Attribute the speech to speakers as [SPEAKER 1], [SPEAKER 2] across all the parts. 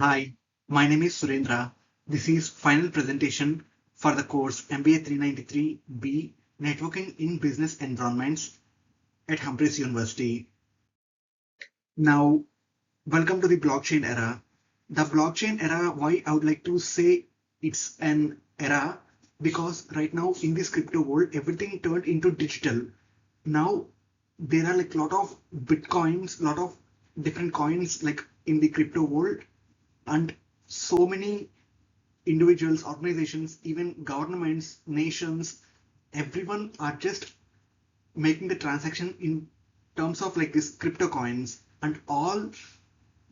[SPEAKER 1] Hi, my name is Surendra. This is final presentation for the course MBA 393B Networking in Business Environments at Humphreys University. Now, welcome to the blockchain era. The blockchain era, why I would like to say it's an era, because right now in this crypto world, everything turned into digital. Now there are like a lot of bitcoins, lot of different coins like in the crypto world, and so many individuals, organizations, even governments, nations, everyone are just making the transaction in terms of like this crypto coins, and all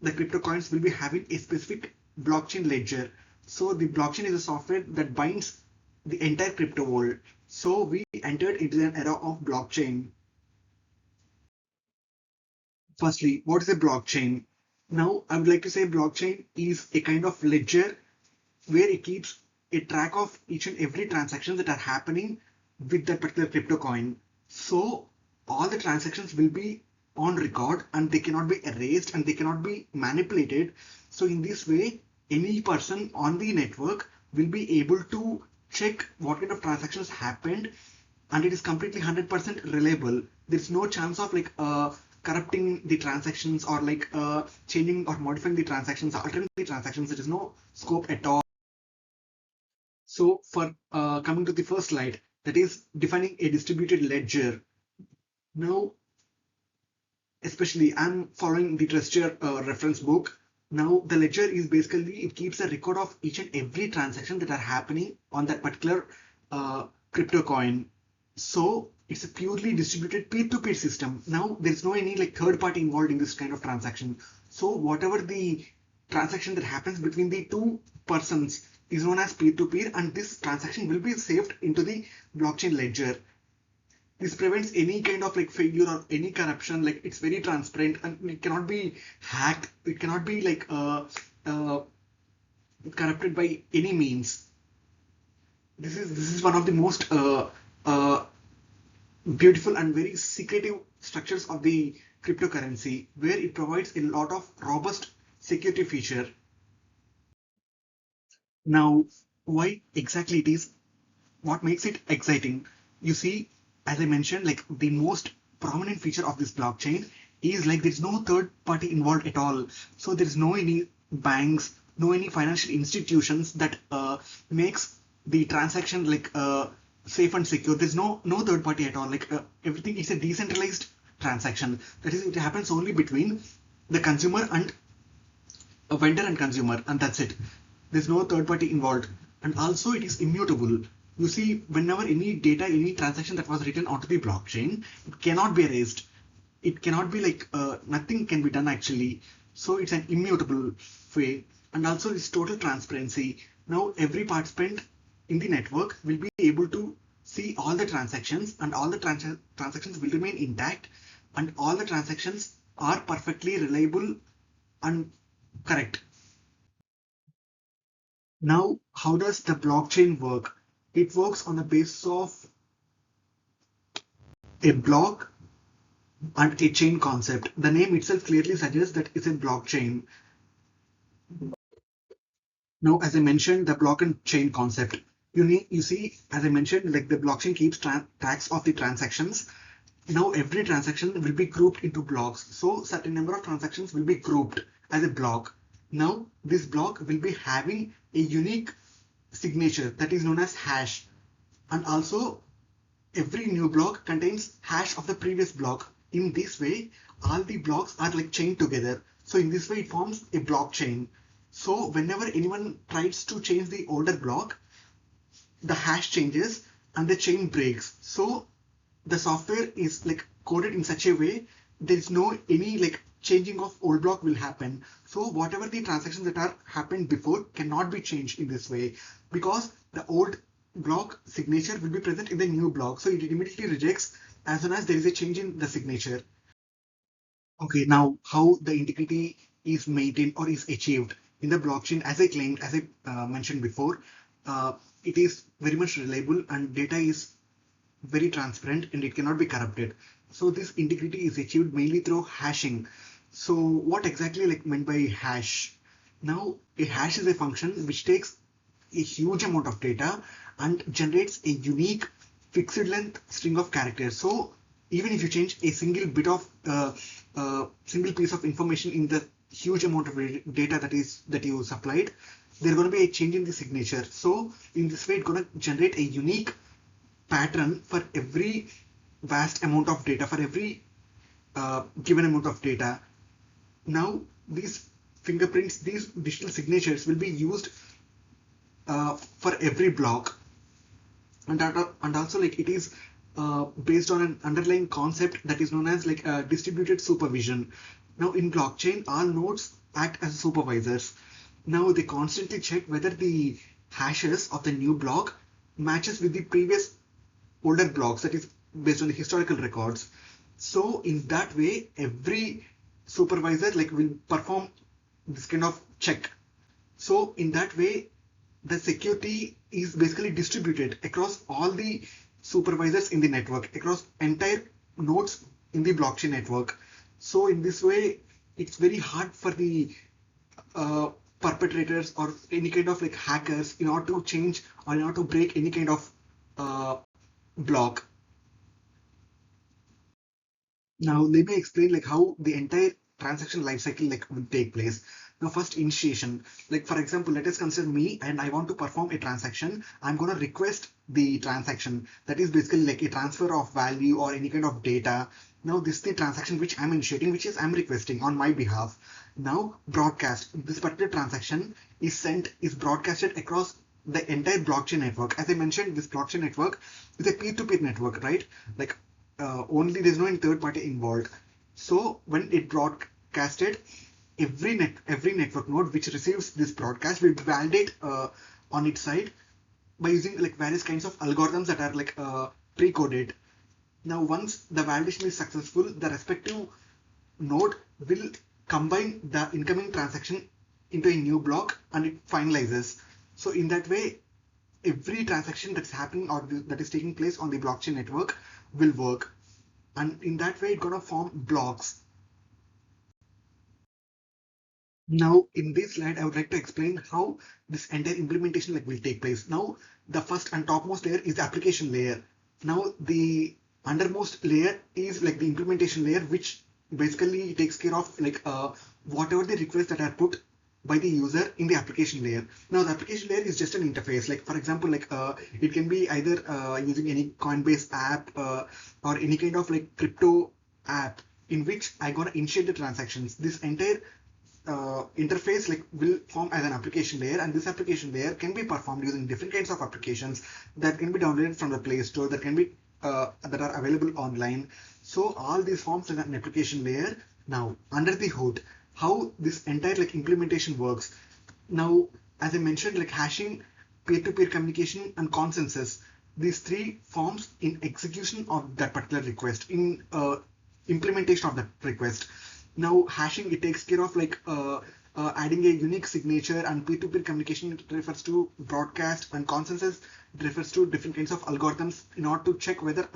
[SPEAKER 1] the crypto coins will be having a specific blockchain ledger. So the blockchain is a software that binds the entire crypto world. So we entered into an era of blockchain. Firstly, what is a blockchain? Now, I would like to say blockchain is a kind of ledger where it keeps a track of each and every transaction that are happening with that particular crypto coin. So all the transactions will be on record and they cannot be erased and they cannot be manipulated. So in this way, any person on the network will be able to check what kind of transactions happened, and it is completely 100% reliable. There's no chance of like corrupting the transactions or like changing or modifying the transactions, altering the transactions. There is no scope at all. So for coming to the first slide, that is defining a distributed ledger. Now, especially I'm following the Trusture reference book. Now, the ledger is basically it keeps a record of each and every transaction that are happening on that particular crypto coin. So it's a purely distributed peer-to-peer system. Now, there's no any like third party involved in this kind of transaction. So whatever the transaction that happens between the two persons is known as peer-to-peer, and this transaction will be saved into the blockchain ledger. This prevents any kind of like failure or any corruption. Like it's very transparent and it cannot be hacked. It cannot be like corrupted by any means. This is one of the most uh, beautiful and very secretive structures of the cryptocurrency, where it provides a lot of robust security feature. Now, why exactly it is, what makes it exciting? You see, as I mentioned, like the most prominent feature of this blockchain is like there's no third party involved at all. So there's no any banks, no any financial institutions that makes the transaction like safe and secure. There's no third party at all. Like everything is a decentralized transaction. That is, it happens only between the consumer and a vendor and consumer, and that's it. There's no third party involved, and also it is immutable. You see, whenever any data, any transaction that was written onto the blockchain, it cannot be erased. It cannot be like nothing can be done actually. So it's an immutable way, and also it's total transparency. Now every participant in the network will be able to see all the transactions, and all the transactions will remain intact, and all the transactions are perfectly reliable and correct. Now, how does the blockchain work? It works on the basis of a block and a chain concept. The name itself clearly suggests that it's a blockchain. Now, as I mentioned, the block and chain concept. You see, as I mentioned, like the blockchain keeps tracks of the transactions. Now, every transaction will be grouped into blocks. So, certain number of transactions will be grouped as a block. Now, this block will be having a unique signature that is known as hash, and also every new block contains hash of the previous block. In this way, all the blocks are like chained together. So in this way, it forms a blockchain. So whenever anyone tries to change the older block, the hash changes and the chain breaks. So the software is like coded in such a way there is no any like changing of old block will happen. So whatever the transactions that are happened before cannot be changed in this way, because the old block signature will be present in the new block. So it immediately rejects as soon as there is a change in the signature. Okay, now how the integrity is maintained or is achieved in the blockchain, as I claimed, as I mentioned before, it is very much reliable and data is very transparent and it cannot be corrupted. So this integrity is achieved mainly through hashing. So what exactly like meant by hash? Now, a hash is a function which takes a huge amount of data and generates a unique fixed length string of characters. So even if you change a single bit of single piece of information in the huge amount of data that you supplied, there's going to be a change in the signature. So in this way, it's going to generate a unique pattern for every vast amount of data, for every given amount of data. Now these fingerprints, these digital signatures will be used for every block, and also like it is based on an underlying concept that is known as like distributed supervision. Now in blockchain, all nodes act as supervisors. Now they constantly check whether the hashes of the new block matches with the previous older blocks, that is based on the historical records. So in that way, every supervisor like will perform this kind of check. So in that way, the security is basically distributed across all the supervisors in the network, across entire nodes in the blockchain network. So in this way, it's very hard for the uh, perpetrators or any kind of like hackers in order to change or in order to break any kind of uh, block. Now let me explain like how the entire transaction lifecycle like will take place. Now first, initiation. Like for example, let us consider me and I want to perform a transaction. I'm going to request the transaction. That is basically like a transfer of value or any kind of data. Now this is the transaction which I'm initiating, which is I'm requesting on my behalf. Now broadcast. This particular transaction is broadcasted across the entire blockchain network. As I mentioned, this blockchain network is a peer-to-peer network, right? Like only there's no third party involved. So when it broadcasted, every network node which receives this broadcast will validate on its side by using like various kinds of algorithms that are like pre-coded. Now once the validation is successful, the respective node will combine the incoming transaction into a new block and it finalizes. So in that way, every transaction that's happening or that is taking place on the blockchain network will work, and in that way it's gonna form blocks. Now in this slide I would like to explain how this entire implementation like will take place. Now the first and topmost layer is the application layer. Now the undermost layer is like the implementation layer, which basically takes care of like whatever the requests that are put by the user in the application layer. Now the application layer is just an interface. Like for example, like it can be either using any Coinbase app or any kind of like crypto app in which I gonna initiate the transactions. This entire interface like will form as an application layer, and this application layer can be performed using different kinds of applications that can be downloaded from the Play Store, that can be that are available online. So all these forms as an application layer. Now under the hood, how this entire like implementation works. Now as I mentioned, like hashing, peer-to-peer communication, and consensus, these three forms in execution of that particular request, in implementation of that request. Now hashing, it takes care of like adding a unique signature, and peer-to-peer communication, it refers to broadcast, and consensus, it refers to different kinds of algorithms in order to check whether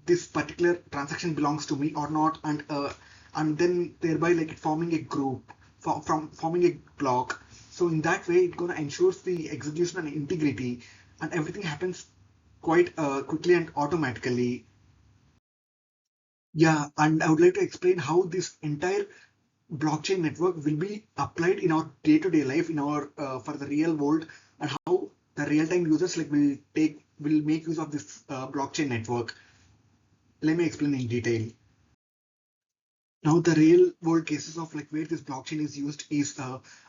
[SPEAKER 1] this particular transaction belongs to me or not, and then thereby like it forming a group, from forming a block. So in that way it's gonna ensures the execution and integrity, and everything happens quite quickly and automatically. Yeah, and I would like to explain how this entire blockchain network will be applied in our day-to-day life, in our for the real world, and how the real-time users like will make use of this blockchain network. Let me explain in detail. Now the real world cases of like where this blockchain is used is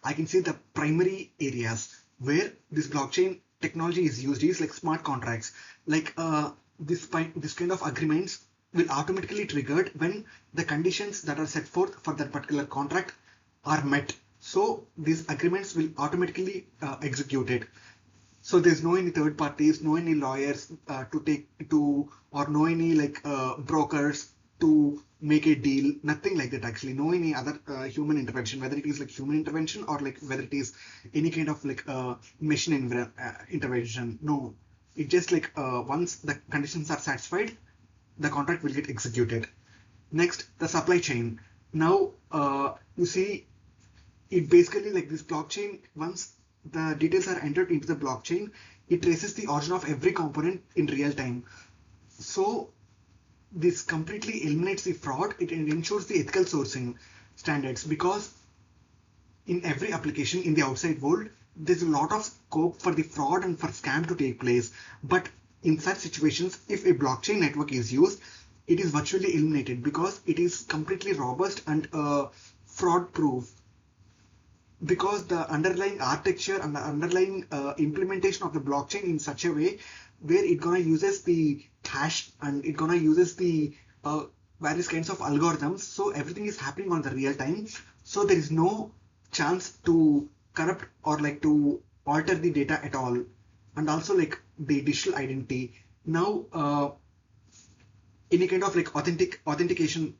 [SPEAKER 1] I can say the primary areas where this blockchain technology is used is like smart contracts. Like this kind of agreements will automatically triggered when the conditions that are set forth for that particular contract are met. So these agreements will automatically executed. So there's no any third parties, no any lawyers to take to, or no any like brokers to make a deal, nothing like that actually. No any other human intervention, whether it is like human intervention or like whether it is any kind of like machine intervention. No, it just like once the conditions are satisfied, the contract will get executed. Next, the supply chain. Now you see, it basically like this blockchain, once the details are entered into the blockchain, it traces the origin of every component in real time. So this completely eliminates the fraud. It ensures the ethical sourcing standards, because in every application in the outside world, there's a lot of scope for the fraud and for scam to take place. But in such situations, if a blockchain network is used, it is virtually eliminated because it is completely robust and fraud proof, because the underlying architecture and the underlying implementation of the blockchain in such a way where it gonna uses the hash and it gonna uses the various kinds of algorithms, so everything is happening on the real time, so there is no chance to corrupt or like to alter the data at all. And also like the digital identity now, any kind of like authentication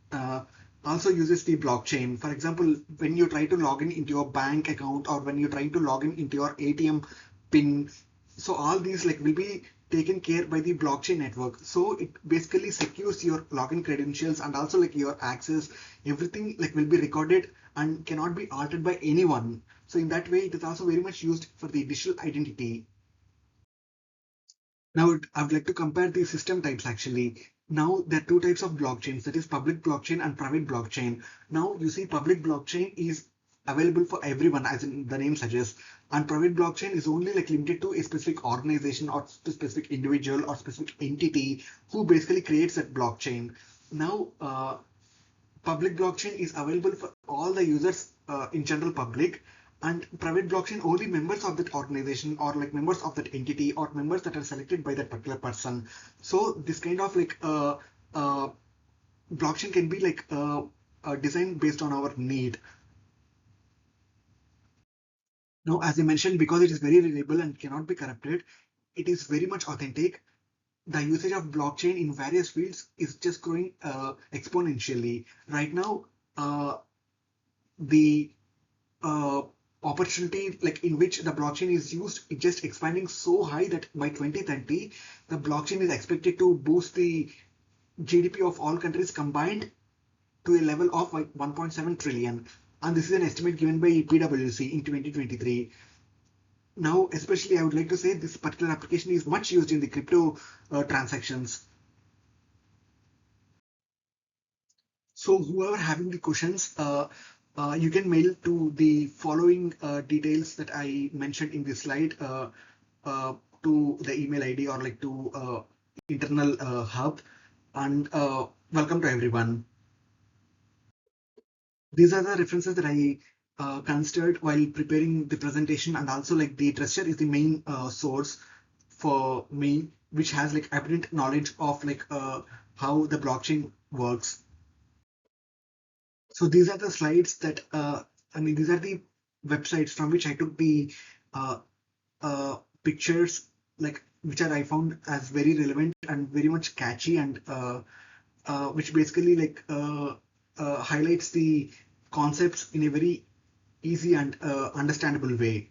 [SPEAKER 1] also uses the blockchain. For example, when you try to log in into your bank account or when you're trying to log in into your ATM pin, so all these like will be taken care by the blockchain network. So it basically secures your login credentials and also like your access. Everything like will be recorded and cannot be altered by anyone. So in that way, it is also very much used for the digital identity. Now, I would like to compare the system types actually. Now, there are two types of blockchains, that is public blockchain and private blockchain. Now, you see, public blockchain is available for everyone, as in the name suggests, and private blockchain is only like limited to a specific organization or to specific individual or specific entity who basically creates that blockchain. Now, public blockchain is available for all the users in general public, and private blockchain only members of that organization or like members of that entity or members that are selected by that particular person. So this kind of like uh, blockchain can be like designed based on our need. Now, as I mentioned, because it is very reliable and cannot be corrupted, it is very much authentic. The usage of blockchain in various fields is just growing exponentially. Right now, the uh, opportunity like in which the blockchain is used is just expanding so high that by 2030 the blockchain is expected to boost the GDP of all countries combined to a level of like 1.7 trillion, and this is an estimate given by PwC in 2023. Now especially I would like to say this particular application is much used in the crypto transactions. So whoever having the questions, you can mail to the following details that I mentioned in this slide to the email ID or like to internal hub. And welcome to everyone. These are the references that I considered while preparing the presentation, and also like the Treasure is the main source for me, which has like abundant knowledge of like how the blockchain works. So these are the slides that I mean these are the websites from which I took the uh, pictures, like which are I found as very relevant and very much catchy, and which basically like highlights the concepts in a very easy and understandable way.